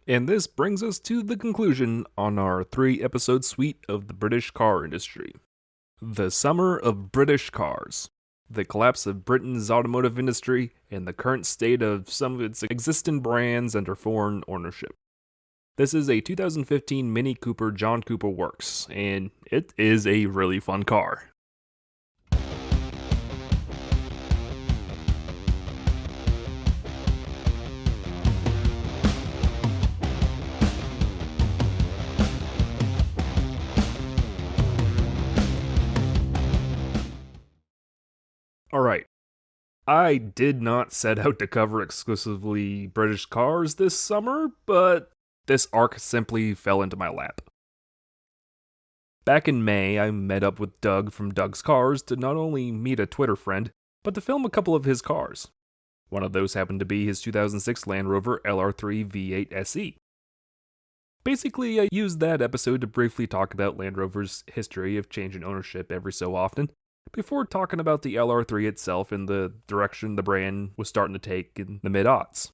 And this brings us to the conclusion on our 3-episode suite of the British car industry. The Summer of British Cars, the collapse of Britain's automotive industry, and the current state of some of its existing brands under foreign ownership. This is a 2015 Mini Cooper John Cooper Works, and it is a really fun car. Alright, I did not set out to cover exclusively British cars this summer, but this arc simply fell into my lap. Back in May, I met up with Doug from Doug's Cars to not only meet a Twitter friend, but to film a couple of his cars. One of those happened to be his 2006 Land Rover LR3 V8 SE. Basically, I used that episode to briefly talk about Land Rover's history of changing ownership every so often, before talking about the LR3 itself and the direction the brand was starting to take in the mid-aughts.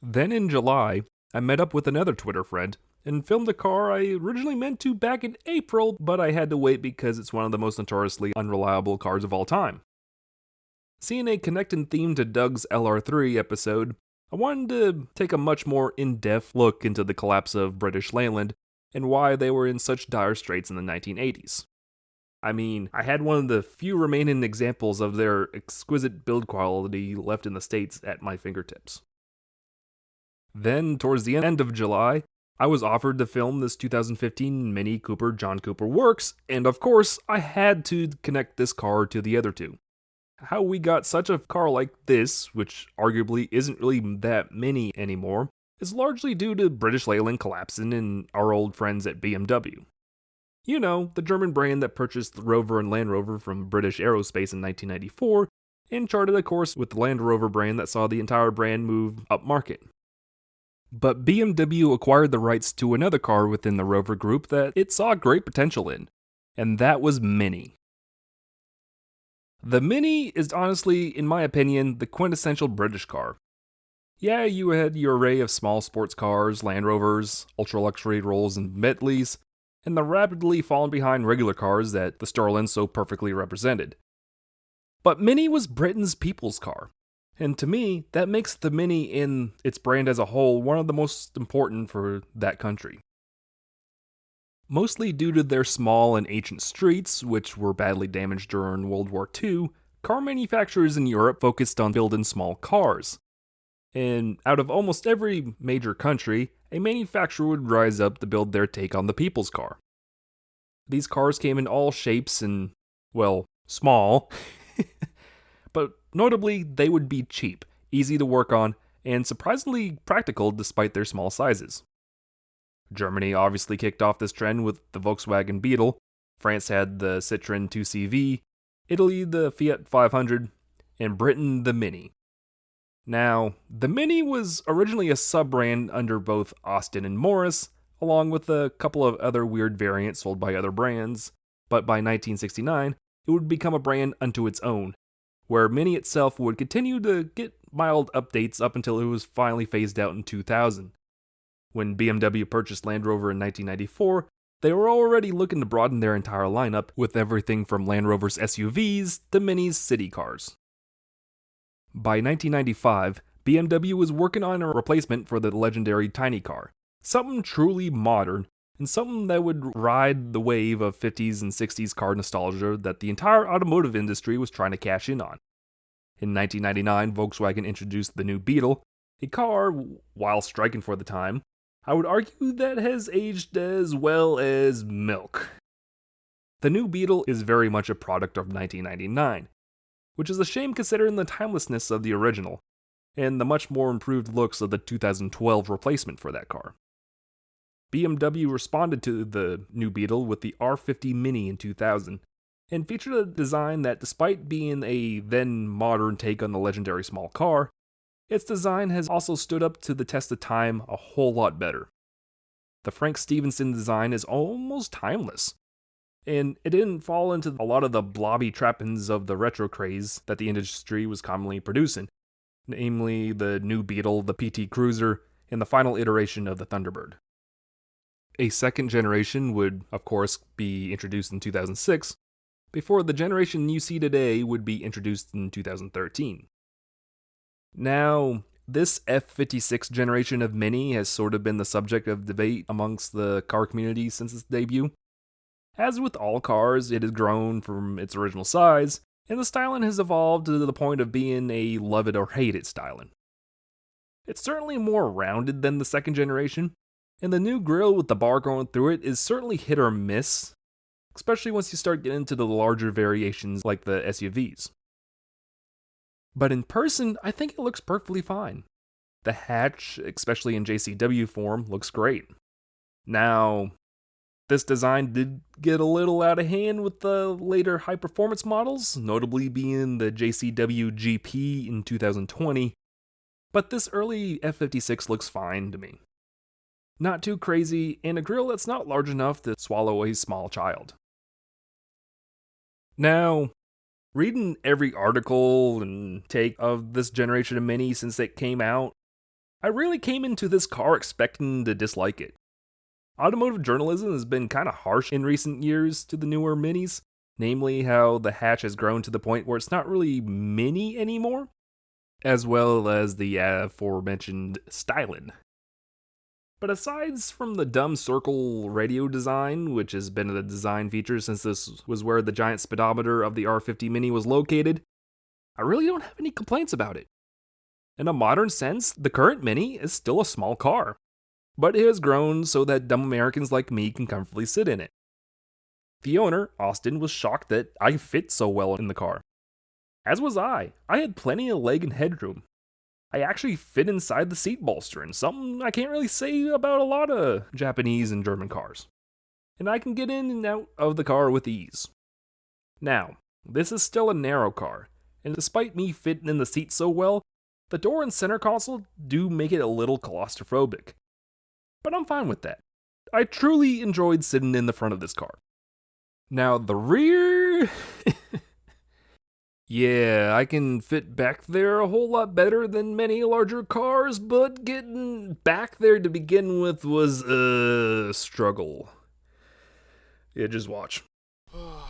Then in July, I met up with another Twitter friend and filmed a car I originally meant to back in April, but I had to wait because it's one of the most notoriously unreliable cars of all time. Seeing a connecting theme to Doug's LR3 episode, I wanted to take a much more in-depth look into the collapse of British Leyland and why they were in such dire straits in the 1980s. I mean, I had one of the few remaining examples of their exquisite build quality left in the States at my fingertips. Then, towards the end of July, I was offered to film this 2015 Mini Cooper John Cooper Works, and of course, I had to connect this car to the other two. How we got such a car like this, which arguably isn't really that mini anymore, is largely due to British Leyland collapsing and our old friends at BMW. You know, the German brand that purchased the Rover and Land Rover from British Aerospace in 1994 and charted a course with the Land Rover brand that saw the entire brand move upmarket. But BMW acquired the rights to another car within the Rover group that it saw great potential in, and that was Mini. The Mini is honestly, in my opinion, the quintessential British car. Yeah, you had your array of small sports cars, Land Rovers, ultra-luxury Rolls and Bentleys, and the rapidly falling behind regular cars that the Sterling so perfectly represented. But Mini was Britain's people's car, and to me, that makes the Mini in its brand as a whole one of the most important for that country. Mostly due to their small and ancient streets, which were badly damaged during World War II, car manufacturers in Europe focused on building small cars. And out of almost every major country, a manufacturer would rise up to build their take on the people's car. These cars came in all shapes and, well, small, but notably they would be cheap, easy to work on, and surprisingly practical despite their small sizes. Germany obviously kicked off this trend with the Volkswagen Beetle, France had the Citroën 2CV, Italy the Fiat 500, and Britain the Mini. Now, the Mini was originally a sub-brand under both Austin and Morris, along with a couple of other weird variants sold by other brands, but by 1969, it would become a brand unto its own, where Mini itself would continue to get mild updates up until it was finally phased out in 2000. When BMW purchased Land Rover in 1994, they were already looking to broaden their entire lineup with everything from Land Rover's SUVs to Mini's city cars. By 1995, BMW was working on a replacement for the legendary tiny car, something truly modern, and something that would ride the wave of 50s and 60s car nostalgia that the entire automotive industry was trying to cash in on. In 1999, Volkswagen introduced the new Beetle, a car, while striking for the time, I would argue that has aged as well as milk. The new Beetle is very much a product of 1999, which is a shame considering the timelessness of the original, and the much more improved looks of the 2012 replacement for that car. BMW responded to the new Beetle with the R50 Mini in 2000, and featured a design that, despite being a then modern take on the legendary small car, its design has also stood up to the test of time a whole lot better. The Frank Stevenson design is almost timeless, and it didn't fall into a lot of the blobby trappings of the retro craze that the industry was commonly producing, namely the new Beetle, the PT Cruiser, in the final iteration of the Thunderbird. A second generation would, of course, be introduced in 2006, before the generation you see today would be introduced in 2013. Now, this F56 generation of Mini has sort of been the subject of debate amongst the car community since its debut. As with all cars, it has grown from its original size, and the styling has evolved to the point of being a love it or hate it styling. It's certainly more rounded than the second generation, and the new grille with the bar going through it is certainly hit or miss, especially once you start getting into the larger variations like the SUVs. But in person, I think it looks perfectly fine. The hatch, especially in JCW form, looks great. Now, this design did get a little out of hand with the later high-performance models, notably being the JCW GP in 2020, but this early F56 looks fine to me. Not too crazy, and a grille that's not large enough to swallow a small child. Now, reading every article and take of this generation of Mini since it came out, I really came into this car expecting to dislike it. Automotive journalism has been kind of harsh in recent years to the newer Minis, namely how the hatch has grown to the point where it's not really Mini anymore, as well as the aforementioned styling. But aside from the dumb circle radio design, which has been a design feature since this was where the giant speedometer of the R50 Mini was located, I really don't have any complaints about it. In a modern sense, the current Mini is still a small car, but it has grown so that dumb Americans like me can comfortably sit in it. The owner, Austin, was shocked that I fit so well in the car. As was I had plenty of leg and headroom. I actually fit inside the seat bolster, and something I can't really say about a lot of Japanese and German cars. And I can get in and out of the car with ease. Now, this is still a narrow car, and despite me fitting in the seat so well, the door and center console do make it a little claustrophobic. But I'm fine with that. I truly enjoyed sitting in the front of this car. Now, the rear... Yeah, I can fit back there a whole lot better than many larger cars, but getting back there to begin with was a struggle. Yeah, just watch. Oh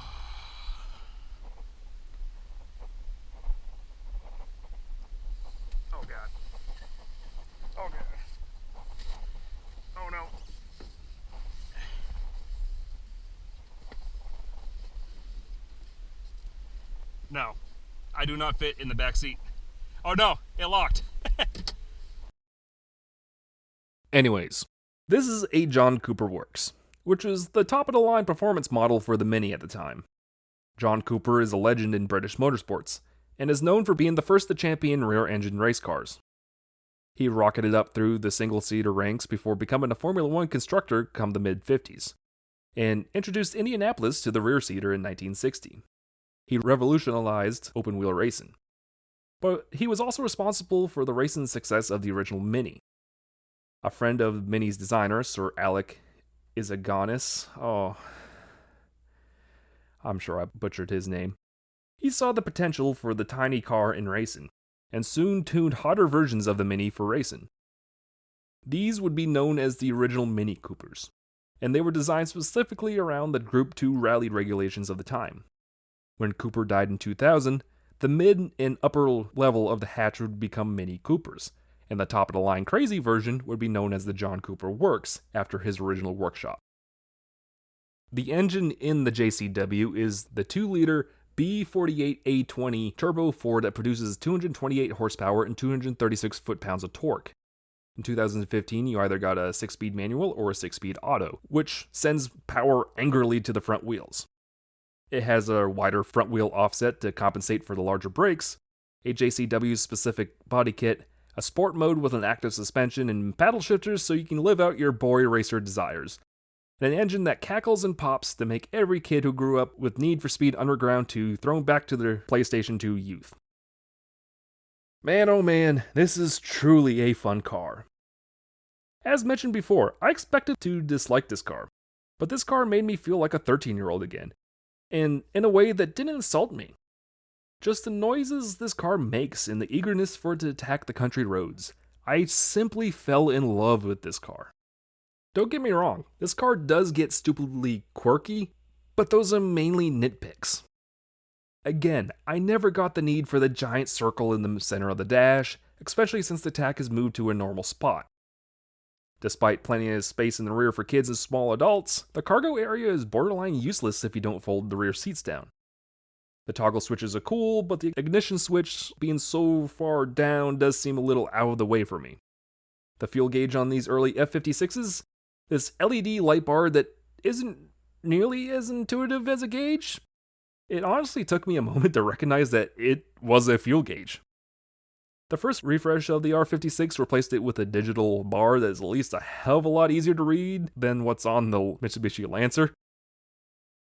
God. Oh God. Oh no. No. I do not fit in the back seat. Oh no, it locked. Anyways, this is a John Cooper Works, which was the top-of-the-line performance model for the Mini at the time. John Cooper is a legend in British motorsports, and is known for being the first to champion rear-engine race cars. He rocketed up through the single-seater ranks before becoming a Formula One constructor come the mid-50s, and introduced Indianapolis to the rear-seater in 1960. He revolutionized open-wheel racing. But he was also responsible for the racing success of the original Mini. A friend of Mini's designer, Sir Alec Izagonis, I'm sure I butchered his name. He saw the potential for the tiny car in racing, and soon tuned hotter versions of the Mini for racing. These would be known as the original Mini Coopers, and they were designed specifically around the Group 2 rally regulations of the time. When Cooper died in 2000, the mid and upper level of the hatch would become Mini Coopers, and the top-of-the-line crazy version would be known as the John Cooper Works after his original workshop. The engine in the JCW is the 2-liter B48A20 turbo 4 that produces 228 horsepower and 236 foot-pounds of torque. In 2015, you either got a 6-speed manual or a 6-speed auto, which sends power angrily to the front wheels. It has a wider front wheel offset to compensate for the larger brakes, a JCW-specific body kit, a sport mode with an active suspension, and paddle shifters so you can live out your boy racer desires, and an engine that cackles and pops to make every kid who grew up with Need for Speed Underground 2 thrown back to their PlayStation 2 youth. Man oh man, this is truly a fun car. As mentioned before, I expected to dislike this car, but this car made me feel like a 13-year-old again, and in a way that didn't insult me. Just the noises this car makes and the eagerness for it to attack the country roads. I simply fell in love with this car. Don't get me wrong, this car does get stupidly quirky, but those are mainly nitpicks. Again, I never got the need for the giant circle in the center of the dash, especially since the tack is moved to a normal spot. Despite plenty of space in the rear for kids and small adults, the cargo area is borderline useless if you don't fold the rear seats down. The toggle switches are cool, but the ignition switch being so far down does seem a little out of the way for me. The fuel gauge on these early F56s, this LED light bar that isn't nearly as intuitive as a gauge, it honestly took me a moment to recognize that it was a fuel gauge. The first refresh of the R56 replaced it with a digital bar that is at least a hell of a lot easier to read than what's on the Mitsubishi Lancer.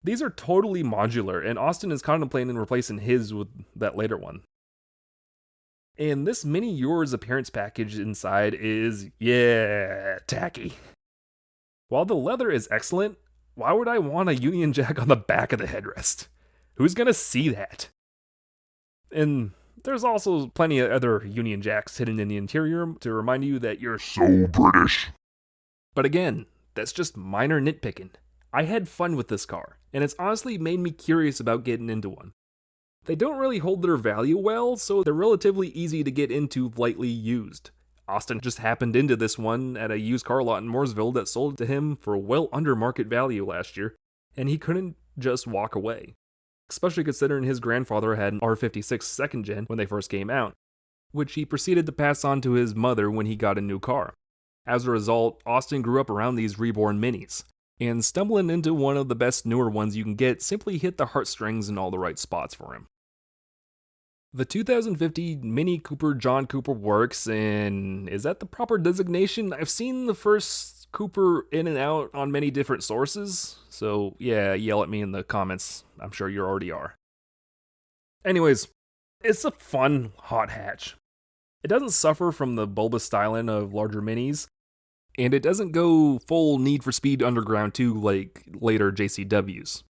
These are totally modular, and Austin is contemplating replacing his with that later one. And this Mini Yours appearance package inside is, tacky. While the leather is excellent, why would I want a Union Jack on the back of the headrest? Who's gonna see that? And there's also plenty of other Union Jacks hidden in the interior to remind you that you're so British. But again, that's just minor nitpicking. I had fun with this car, and it's honestly made me curious about getting into one. They don't really hold their value well, so they're relatively easy to get into lightly used. Austin just happened into this one at a used car lot in Mooresville that sold to him for well under market value last year, and he couldn't just walk away. Especially considering his grandfather had an R56 second gen when they first came out, which he proceeded to pass on to his mother when he got a new car. As a result, Austin grew up around these reborn minis, and stumbling into one of the best newer ones you can get simply hit the heartstrings in all the right spots for him. The 2050 Mini Cooper John Cooper works, and is that the proper designation? I've seen the first Cooper in and out on many different sources, so yeah, yell at me in the comments. I'm sure you already are. Anyways, it's a fun hot hatch. It doesn't suffer from the bulbous styling of larger minis, and it doesn't go full Need for Speed Underground 2 like later JCWs.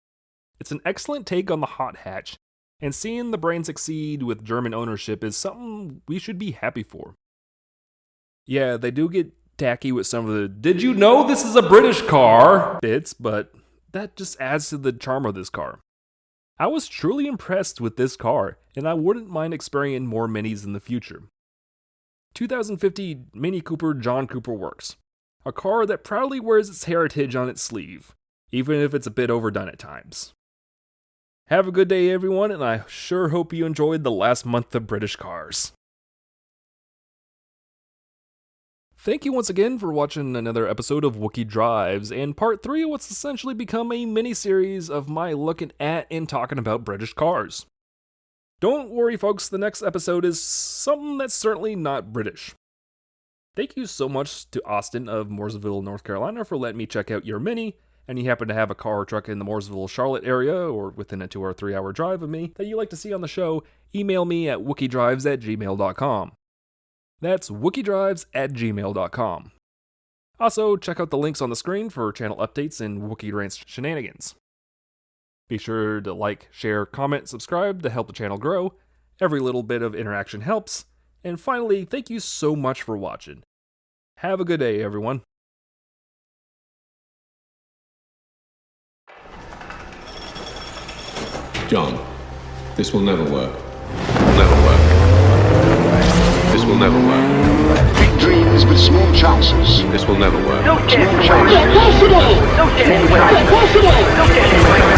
It's an excellent take on the hot hatch, and seeing the brand succeed with German ownership is something we should be happy for. Yeah, they do get tacky with some of the "did you know this is a British car" bits, but that just adds to the charm of this car. I was truly impressed with this car, and I wouldn't mind experiencing more minis in the future. 2050 Mini Cooper John Cooper Works. A car that proudly wears its heritage on its sleeve, even if it's a bit overdone at times. Have a good day, everyone, and I sure hope you enjoyed the last month of British cars. Thank you once again for watching another episode of Wookie Drives, and part 3 of what's essentially become a mini-series of my looking at and talking about British cars. Don't worry folks, the next episode is something that's certainly not British. Thank you so much to Austin of Mooresville, North Carolina for letting me check out your Mini, and you happen to have a car or truck in the Mooresville, Charlotte area, or within a 2 or 3 hour drive of me that you'd like to see on the show, email me at wookiedrives@gmail.com. That's wookiedrives@gmail.com. Also, check out the links on the screen for channel updates and Wookie Rants shenanigans. Be sure to like, share, comment, subscribe to help the channel grow. Every little bit of interaction helps. And finally, thank you so much for watching. Have a good day, everyone. John, this will never work. Never work. This will never work. Big dreams with small chances. This will never work. Small chances. Impossible! Impossible!